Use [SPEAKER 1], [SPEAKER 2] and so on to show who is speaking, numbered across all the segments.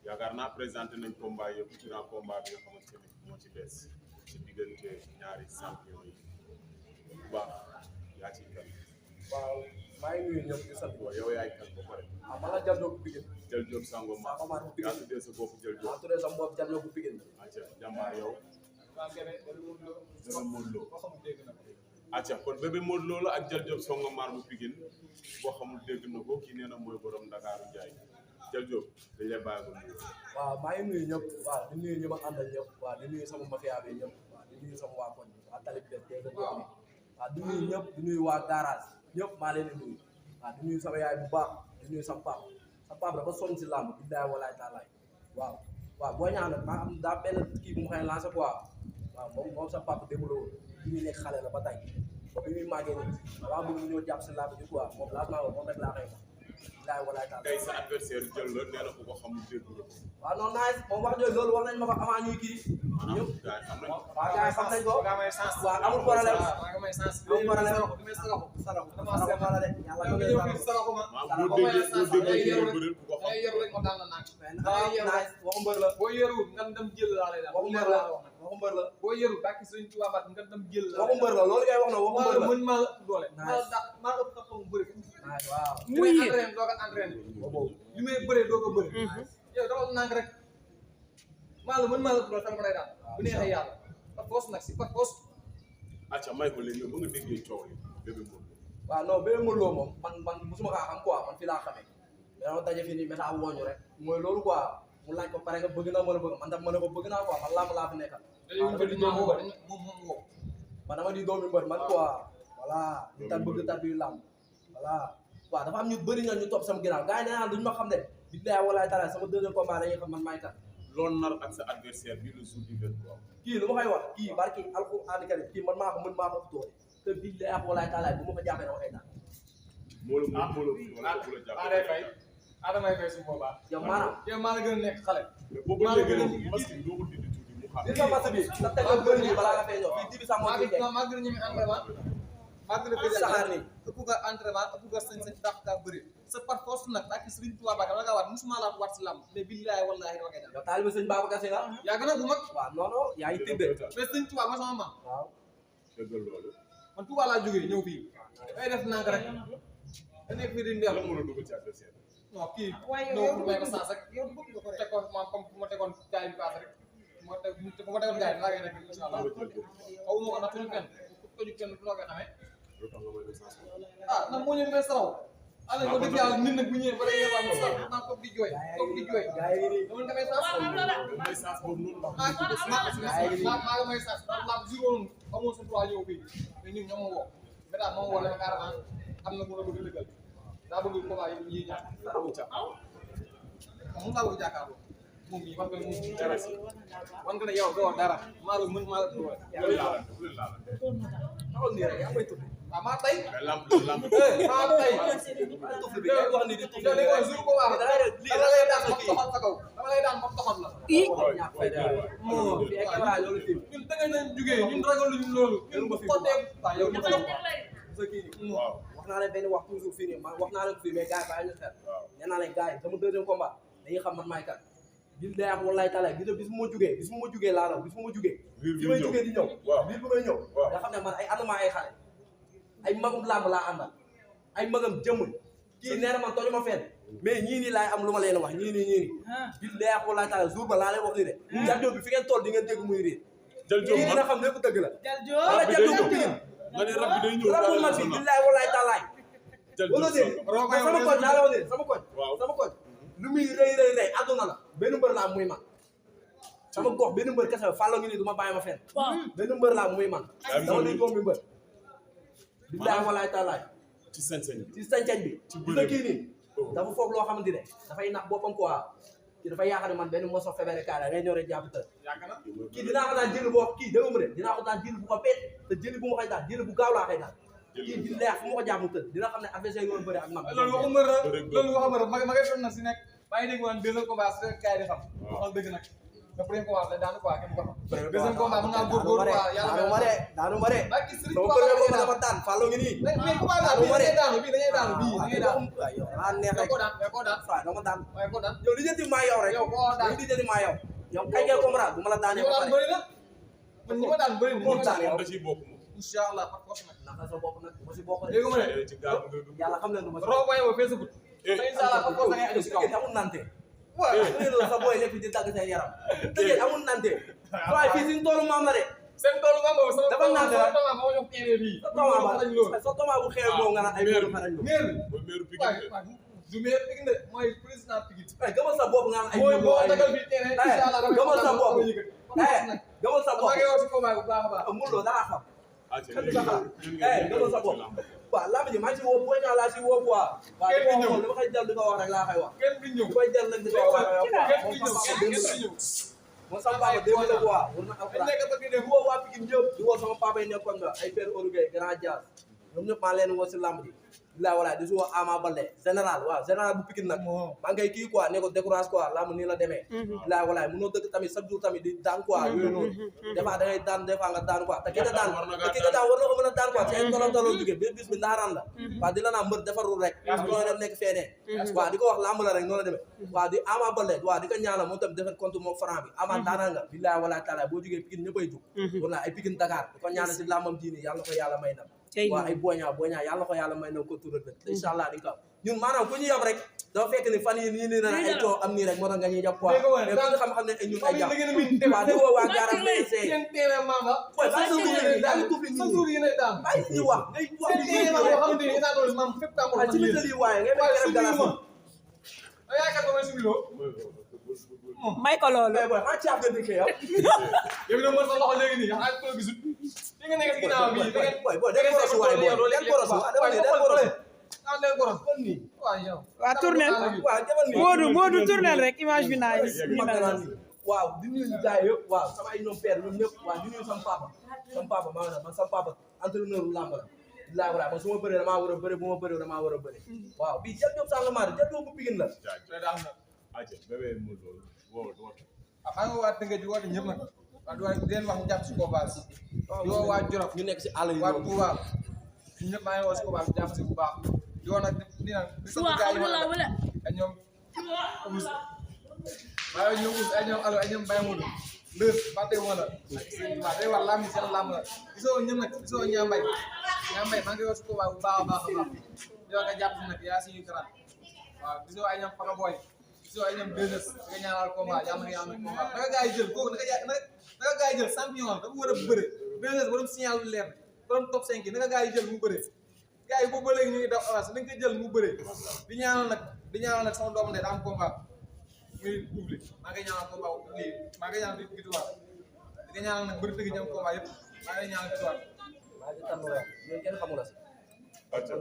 [SPEAKER 1] yaakaar naa présenté nañ combat yëpp durant combat bi nga xamante ni moo ci des ci diggante ñaari champion yi bu baax yaa ciy kan.
[SPEAKER 2] waaw maa ngi nuyu ñëpp di sant.
[SPEAKER 1] waaw yow yaay kan ba pare.
[SPEAKER 2] ah man la Dial Diop bu Pikine.
[SPEAKER 1] Dial Diop Sango Ma yaa tuddee sa bopp Dial Diop.
[SPEAKER 2] maa tuddee sa bopp Dial Diop bu Pikine.
[SPEAKER 1] acca jàmbaar yow. Bébé Modou Lo. acca kon Bébé Modou Lo la ak Dial Diop Sango Maar bu Pikine boo xamul dégg na ko kii nee na mooy borom Ndakaaru Njaay Dial Diop dañ lay bàyyi ko nuyu.
[SPEAKER 2] waaw maa ngi nuyu ñëpp waaw di nuyu ñi ma àndal ñëpp waaw di nuyu sama mafia bi ñëpp waaw di nuyu sama waa koñ waa tali bi def waaw di nuyu ñëpp di nuyu waa garage ñëpp maa leen di nuyu waaw di nuyu sama yaay bu baax di nuyu sama papa dafa sonn si làmb billaay walaay taalaay waaw boo ñaanal maa am daa benn kii bu mu xëy lancé quoi waaw moom sa papa démb la woon bi muy nekk xale la ba tey ba bi muy màggee nii waaw bëgg ñu ñëw jàpp si làmb ji quoi moom lancement woon moom rek laa koy wax billaay walaay taalaay
[SPEAKER 1] tey sa adversaire jël la nee na ku ko xamul dégg nga ko.
[SPEAKER 2] waaw non nice moom wax jooju loolu wax nañ ma ko avant ñuy kii ñëpp waaw gars yi xam nañ ko waaw amul problème amul problème waxu mbër la
[SPEAKER 3] boo yërul nga dem jël laa lay daal
[SPEAKER 2] waxu mbër la waxu mbër la
[SPEAKER 3] boo yërul bàkki Sëriñ Tuubaa Mbàkke nga dem jël la
[SPEAKER 2] waxu mbër la loolu ngay wax na waxu mbër la
[SPEAKER 3] mën maa ëpp doole maa ëpp xam-xam bëri
[SPEAKER 2] waaw
[SPEAKER 3] muy entraîné doo ko entraîné li may bëree doo ko bëri yow dama nànk rek maa la ëpp doole sama lay daal bu neexee yàlla par force nag si par force
[SPEAKER 1] acca may ko léegi ba nga déggee coow li Bébé Modou Lo.
[SPEAKER 2] waaw non Bébé Modou Lo moom man musuma kaa xam quoi man fii laa xamee mais dama daje fii nii méta wooñu rek mooy loolu quoi mu laaj ko pare nga bëgg naa mën a bëgg man tam mën a ko bëgg naa quoi man làmb laa fi nekkal man dama di doomi mbër man quoi voilà ñu tat bëgg tat bi làmb voilà waaw dafa am ñu bëri nga ñu topp sama ginnaaw gars yi nee naa duñu ma xam de billahi walaay taala sama deuxième combat dañuy xam man maay kat
[SPEAKER 1] loolu nar ak sa adversaire bi le jour du 23.
[SPEAKER 2] kii lu ma koy wax kii barki alxuraan karim kii man maa ko mën maa ko doole te billahi walaay taala bu ma ko jàppee dama koy daan
[SPEAKER 1] moo la moo la
[SPEAKER 3] day fay adamay fay su boobaa
[SPEAKER 2] yow maanaam
[SPEAKER 3] yow maa la gën a nekk xale
[SPEAKER 1] mais boobu léegi nag parce que doo ko dindi tuuti mu xam.
[SPEAKER 2] li nga mas bi sa tegal bëri bi balaa nga fay ñëw fii dibi sax moo ciy teg
[SPEAKER 3] maa gën a ñeme entraînement maa gën a bëri
[SPEAKER 2] saxaar ni
[SPEAKER 3] ëpp nga entraînement ëpp nga sañ dàq kaa bëri sa par force nag ak Sëriñ Tuubaa Mbàkke la nga waat musuma laa waat si làmb mais billaahi wallaahi dama koy def
[SPEAKER 2] yow taalibe sëñ Babacar Si nga
[SPEAKER 3] yaa gën a bu mag
[SPEAKER 2] waaw non non yaa ngi tëdd
[SPEAKER 3] mais Sëriñ Tuubaa ma sama maam
[SPEAKER 2] waaw
[SPEAKER 1] dëggal loolu.
[SPEAKER 3] man Tuubaa laa jógee ñëw fii day def nànk rek da nekk fii di ndeex
[SPEAKER 1] lan mën a dugg ci adversaire.
[SPEAKER 3] non kii ñëw pour may ko sens rek teg ko maam comme ma tegoon gaay bi paase rek ma tegoon gaay bi laa koy nekk incha allah xaw ma ko nag tuñu kenn ko ju kenn loo koy xamee
[SPEAKER 1] lu tax nga may sens.
[SPEAKER 3] ah nag moo ñëw may saraw ala ko dëgg yàlla nit nag bu ñëwee ba day yebal ma sax naa toog di jooy
[SPEAKER 2] gaa yi nii
[SPEAKER 3] dama damay sens
[SPEAKER 1] may sens boobu noonu la.
[SPEAKER 3] maa nga may sens laa zéro noonu amoon sa droit ñëw fii mais ñun ñoo ma woo mais daal moo woo la ma carrément am na mu la bëgg lëggal daa bëgg combat yi ñaar moom laa bëgg jàkkaarloo moom mii wax nga moom dara si wax nga ne yow doo dara maa la mën maa la doole
[SPEAKER 1] loolu laa la.
[SPEAKER 2] taxul nii rek yaa may tudd
[SPEAKER 3] waaw maa tey
[SPEAKER 1] mais lamb lamb.
[SPEAKER 3] maa tey
[SPEAKER 2] tudd bi ngay wax ni di tudd
[SPEAKER 3] yow léegi jour ko waa
[SPEAKER 2] dama
[SPEAKER 3] lay daan ba toxal sa kaw dama lay daan ba toxal la
[SPEAKER 2] ñàkk fay dara moo fi ay caméra loolu fi
[SPEAKER 3] ñun da ngay nañ jugee ñun ragaluñu loolu ñun bu xottee waaw yow dafa
[SPEAKER 2] sa kii nii
[SPEAKER 1] waaw.
[SPEAKER 2] wax naa leen benn wax toujours fii nii man wax naa leen fii mais gars yi bàyyi ñu xel
[SPEAKER 1] waaw.
[SPEAKER 2] nee naa leen gars yi sama deuxième combat dañuy xam man maay kat bil day ak wallaay taala gis nga bis bu ma jugee laa la bis bu ma jugee bi may jugee di ñëw biir bu may ñëw nga xam ne man ay ànduma ay xale ay magum làmb laa àndal ay magam jëmm kii nee na man tooñu ma fenn mais ñii nii laay am lu ma leen wax ñii nii bil day ak wallaay taala jour ba laa leen wax ni de Dial Diop bi fi ngeen toll di ngeen dégg muy riir
[SPEAKER 1] Dial Diop
[SPEAKER 2] kii dina xam lépp dëgg la wala
[SPEAKER 1] bi
[SPEAKER 2] Dial
[SPEAKER 1] day
[SPEAKER 2] Diop
[SPEAKER 1] ñëw.
[SPEAKER 2] bi
[SPEAKER 1] nga ne rab bi day ñëw.
[SPEAKER 2] rabu man bi billaay wallaay taalaay
[SPEAKER 1] Dial
[SPEAKER 2] wala
[SPEAKER 1] Diop
[SPEAKER 2] dégg
[SPEAKER 1] Sango.
[SPEAKER 2] sama koñ laa la wax ne sama koñ
[SPEAKER 1] waaw.
[SPEAKER 2] sama koñ lu muy rëy àdduna la benn mbër laa muy man sama gox benn mbër kese fàllo ngi nii du ma bàyyi ma fenn benn mbër laa muy man dama day góom bi mbër billaay walaay taalaay
[SPEAKER 1] ci sañ-sañ bi.
[SPEAKER 2] ci sañ-sañ bi
[SPEAKER 1] ci
[SPEAKER 2] gis nga kii nii dafa foog loo xamante ne dafay nax boppam quoi kii dafay yaakaar ne man benn moso febere kaa la ngay ñëw rek jàpp tëdd
[SPEAKER 3] yàgg na
[SPEAKER 2] kii dinaa ko daan jël boo kii dégg mu de dinaa ko daan jël bu ko bett te jël bu ma koy daan jël bu gaaw laa koy daan kii di leer fu ma ko jàpp mu tëdd dina xam ne adversaire yoon bëri ak man
[SPEAKER 3] loolu waxu mbër la loolu waxu mbër la ma ngay doon na si nekk maa ngi dégg woon deuxième combat su kaay di xam waxal dëgg nag le premier combat la daanu quoi kenn ko xam deuxième combat mën ngaa góorgóorlu quoi
[SPEAKER 2] daanu ma de
[SPEAKER 3] ba gis Serigne
[SPEAKER 2] sama
[SPEAKER 3] Touba
[SPEAKER 2] premier combat dama daan Fallou ngi nii
[SPEAKER 3] mais combat la bii dañuy daanu bii dañuy daanu bii dañuy daanu
[SPEAKER 2] yow daa neex rek
[SPEAKER 3] ko daan ko daan
[SPEAKER 2] waaw dama daan
[SPEAKER 3] waaye ko daan
[SPEAKER 2] yow li jëndi maa yow rek
[SPEAKER 3] yow ko daan
[SPEAKER 2] li jëndi maa yow yow kay ngeen comprendre bu ma la daanee
[SPEAKER 3] ñi
[SPEAKER 2] ba
[SPEAKER 3] ma daan
[SPEAKER 2] pare
[SPEAKER 3] bëri na man ñi ma daan bëri na ñi ma daan
[SPEAKER 1] moom da ciy bokk moom.
[SPEAKER 3] incha allah par force nag
[SPEAKER 2] naka sa bopp nag ma si bokk rek
[SPEAKER 3] dégg nga ma ne
[SPEAKER 1] ci gaal nga dugg.
[SPEAKER 2] yàlla xam ne du ma si
[SPEAKER 3] roo bàyyi ma Facebook incha allah par force da ngay andi si kaw
[SPEAKER 2] tëjee amul nante
[SPEAKER 3] waaw
[SPEAKER 2] la sa booy nekk di dagg say yaram tëjee amul nante waaye fii suñu toolu maam la de
[SPEAKER 3] seen toolu ma boobu sama
[SPEAKER 2] dafa naan
[SPEAKER 3] sama toolu ma ma jox téere bii
[SPEAKER 2] sa tooma bu xew boobu nga naan ay meeru xarañ lo
[SPEAKER 3] meer
[SPEAKER 1] mooy meeru Pikine
[SPEAKER 3] waay
[SPEAKER 1] de.
[SPEAKER 3] waay du meer Pikine de mooy président Pikine
[SPEAKER 2] ay gëmal sa bopp nga naan ay
[SPEAKER 3] mooy boo
[SPEAKER 2] ay
[SPEAKER 3] dagal bi téere incha allah
[SPEAKER 2] gëmal sa bopp gëmal sa bopp
[SPEAKER 3] maa ngi yow si combat bu baax a baax
[SPEAKER 2] amul loo dara xam
[SPEAKER 1] acca
[SPEAKER 2] kenn du
[SPEAKER 1] léegi
[SPEAKER 2] sa xalaat
[SPEAKER 1] léegi
[SPEAKER 2] gëmal sa bopp waaw laa ji maa ngi si woo booy ñaa laa si woo quoi waaw
[SPEAKER 3] Kenn du ñëw.
[SPEAKER 2] li ma koy jël di ko wax rek laa koy wax
[SPEAKER 3] kenn du ñëw
[SPEAKER 2] di koy jël nag di ko wax
[SPEAKER 3] kenn du ñëw kenn du ñëw
[SPEAKER 2] moom sama papa démb la quoi war na
[SPEAKER 3] dañ
[SPEAKER 2] alxuraan
[SPEAKER 3] nekk ba
[SPEAKER 2] di
[SPEAKER 3] dem
[SPEAKER 2] woo waa Pikine yëpp di woo sama papa yi nekkoon nga ay père Oruguay grand Diaz ñoom ñëpp maa leen woo si lamb ji bilaay walaay di si woo Ama Baldé général waaw général bu Pikine nag maa ngi koy kii quoi ne ko décourage quoi lamb nii la demee bilaay walaay mënoo dëkk tamit chaque jour tamit di daan quoi yooyu noonu des fois da ngay daan des fois nga daan quoi te ki nga daan te ki nga daan war na ko mën a daan quoi ci ay tolon tolon jógee ba bis bi ndaaraan la waaw di la naa mbër defarul rek ñoo dem nekk feenee waaw di ko wax lamb la rek noonu la demee waaw di Ama Baldé waaw di ko ñaanal moom tamit defet compte moom franc bi Ama daanaan nga bilaay walaay taala boo jógee Pikine ñëppay jug war naa ay Pikine Dakar di ko ñaanal si lambam diini yàlla ko yàlla may nam waaw ay boña yàlla ko yàlla may na ko tural rek incha allah di ko am ñun maanaam ku ñu yab rek dafa fekk ni fan yi nii nii na ay coow am nii rek moo tax nga ñuy jàpp quoi mais ku nga xam ne ay ñun ay jàpp waaw di woo waa garage BSC
[SPEAKER 3] seen téere mama
[SPEAKER 2] booy bàyyi sa wér yi daal di tuufi
[SPEAKER 3] sa
[SPEAKER 2] nii
[SPEAKER 3] jour yi ne daan
[SPEAKER 2] bàyyi ñu wax ngay wax
[SPEAKER 3] seen téere mama boo xamante ni état doole mam fépp ka mo
[SPEAKER 2] ci biir yi waaye ngay
[SPEAKER 3] waaye
[SPEAKER 2] fekk
[SPEAKER 3] suñu
[SPEAKER 2] garage
[SPEAKER 3] ma ay yaakaar ba may suñu loo
[SPEAKER 4] may ko loolu
[SPEAKER 2] mais booy maa caaf nga dikkee yow
[SPEAKER 3] yow dina mën sa loxo léegi nii xanaa ko gisul li nga nekk si ginnaaw bi da ngeen
[SPEAKER 2] booy da ngeen korosu waaye booy den korosu waaw dama ne den korosu
[SPEAKER 3] ah den koros
[SPEAKER 2] kon nii
[SPEAKER 3] waaw yow
[SPEAKER 4] waa tournel
[SPEAKER 2] waaw demal nii
[SPEAKER 4] Modou tournel rek image bi naa gis
[SPEAKER 2] mag naa nii waaw di nuyu gars yëpp waaw sama ay ñoom père ñoom ñëpp waaw di nuyu sama papa maa man sama papa entraîneur lamb la bilaay walaay man su ma bëree damaa war a bëri bu ma bëree damaa war a bëri waaw bii jël job Sangomar jël job bu Pikine la
[SPEAKER 3] daan na
[SPEAKER 1] acca bébé mu loolu woo woo
[SPEAKER 3] ah maa ngi waa Tëngéej di woote ñëpp nag waaw di leen wax ñu jàpp si combat si di woo waa Jolof
[SPEAKER 2] ñu nekk si àll yi
[SPEAKER 3] waa
[SPEAKER 2] noonu
[SPEAKER 3] Touba ñun ñëpp maa ngi woo si combat bi jàpp si bu baax di woo nag di nag di sant gars yi ma la ak ñoom Ous maa ngi ñoom Ous ay ñoom Allo ay ñoom Baye Modou lës fàtte moo la waaw day war lamb seen lamb la gisoo ñëpp nag gisoo Ñambay maa ngi woo si combat bu baax a baax a baax di wax nga jàpp si nag yaa suñuy grand waaw gisoo ay ñoom Faka Boy gisoo ay ñoom 2S nga ñaanal combat yàlla nga ñaanal combat naka gars yi jël kooku naka gars yi jël champion dafa war a bëre 2S borom signal lu leer borom top 5 yi naka gars yi jël mu bëre gars yi boobu ba léegi ñu ngi daw avance nañ ko jël mu bëre di ñaanal nag sama doomu ndey daa am combat muy public maa ngi ñaanal combat lii maa ngi ñaanal victoire di nga ñaanal nag bëri dëgg ñam combat yëpp maa ngi ñaanal victoire
[SPEAKER 2] maa ngi tànn rek ñun kenn xamul la si
[SPEAKER 1] acca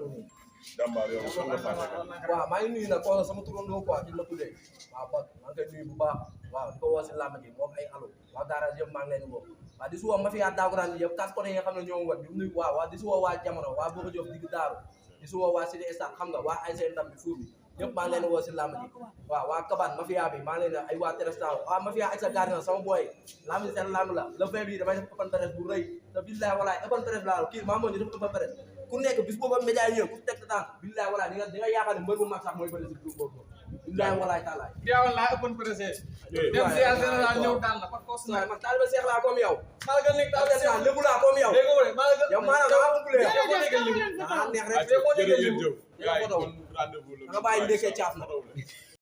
[SPEAKER 1] jàmbaar yow fan nga fàtte
[SPEAKER 2] waaw maa ngi nuyu nag ko sama turandoo quoi di la tuddee waaw ba maa ngi koy nuyu bu baax waaw di ko woo si làmb ji moom ay allo waa garage yëpp maa ngi leen di woo waaw di si woo mafia Dagourane bi yëpp kas côté yi nga xam ne ñoo ngi wat di nuyu waaw di si woo waa jamono waa Boko Diop digg daaru di si woo waa Cité Estate xam nga waa ay seen ndam bi fuur bi ñëpp maa ngi leen di woo si làmb ji waaw waa Kabane mafia bi maa ngi leen di ay waa Terestaw waa mafia ak sa gardien sama boy làmb ji seen làmb la le 20 bi damay def open presse bu rëy te billahi walaay open presse laa kii maa moo ñu def open presse ku nekk bis booba média yi ñëw ku teg tànk billahi walaay di nga yaakaar ne mbër bu mag sax mooy bëri si tur boobu billahi walaay taalaay
[SPEAKER 3] Diawal laa ëppoon pressé dem si yàlla général ñëw daan la par force
[SPEAKER 2] waaye man taaliba Seex laa comme yow
[SPEAKER 3] maa la gën nekk taal
[SPEAKER 2] taaliba Seex lébu laa comme yow
[SPEAKER 3] dégg nga wala maa la gën
[SPEAKER 2] yow maanaam dama umpule yow
[SPEAKER 3] yow boo nekkee léegi
[SPEAKER 2] ah neex rek
[SPEAKER 1] acca jërë ngeen jëf gars yi kon rendez-vous la
[SPEAKER 2] nga bàyyi ndekkee caaf na